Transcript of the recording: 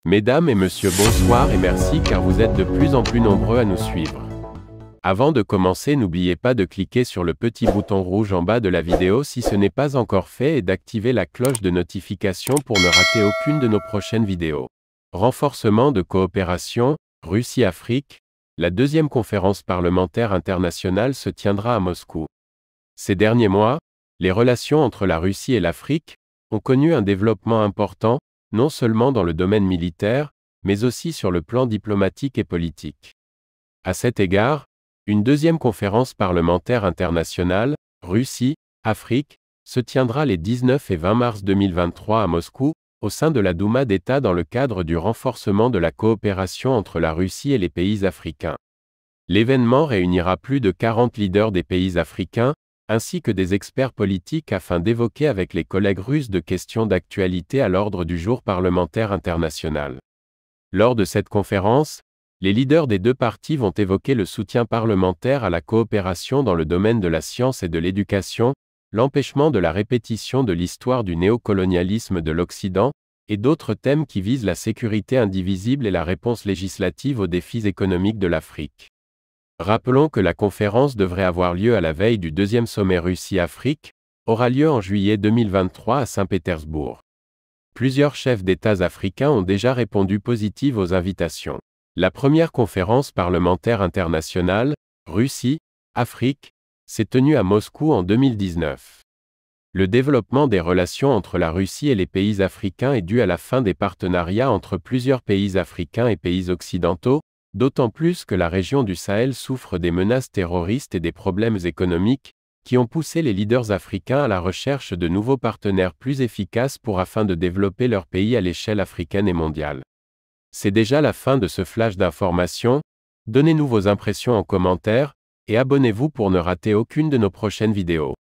Mesdames et messieurs, bonsoir et merci car vous êtes de plus en plus nombreux à nous suivre. Avant de commencer, n'oubliez pas de cliquer sur le petit bouton rouge en bas de la vidéo si ce n'est pas encore fait et d'activer la cloche de notification pour ne rater aucune de nos prochaines vidéos. Renforcement de coopération, Russie-Afrique, la deuxième conférence parlementaire internationale se tiendra à Moscou. Ces derniers mois, les relations entre la Russie et l'Afrique ont connu un développement important, non seulement dans le domaine militaire, mais aussi sur le plan diplomatique et politique. À cet égard, une deuxième conférence parlementaire internationale, Russie-Afrique, se tiendra les 19 et 20 mars 2023 à Moscou, au sein de la Douma d'État dans le cadre du renforcement de la coopération entre la Russie et les pays africains. L'événement réunira plus de 40 leaders des pays africains, ainsi que des experts politiques afin d'évoquer avec les collègues russes de questions d'actualité à l'ordre du jour parlementaire international. Lors de cette conférence, les leaders des deux parties vont évoquer le soutien parlementaire à la coopération dans le domaine de la science et de l'éducation, l'empêchement de la répétition de l'histoire du néocolonialisme de l'Occident, et d'autres thèmes qui visent la sécurité indivisible et la réponse législative aux défis économiques de l'Afrique. Rappelons que la conférence devrait avoir lieu à la veille du deuxième sommet Russie-Afrique, aura lieu en juillet 2023 à Saint-Pétersbourg. Plusieurs chefs d'États africains ont déjà répondu positifs aux invitations. La première conférence parlementaire internationale, Russie-Afrique, s'est tenue à Moscou en 2019. Le développement des relations entre la Russie et les pays africains est dû à la fin des partenariats entre plusieurs pays africains et pays occidentaux, d'autant plus que la région du Sahel souffre des menaces terroristes et des problèmes économiques, qui ont poussé les leaders africains à la recherche de nouveaux partenaires plus efficaces afin de développer leur pays à l'échelle africaine et mondiale. C'est déjà la fin de ce flash d'informations, donnez-nous vos impressions en commentaire, et abonnez-vous pour ne rater aucune de nos prochaines vidéos.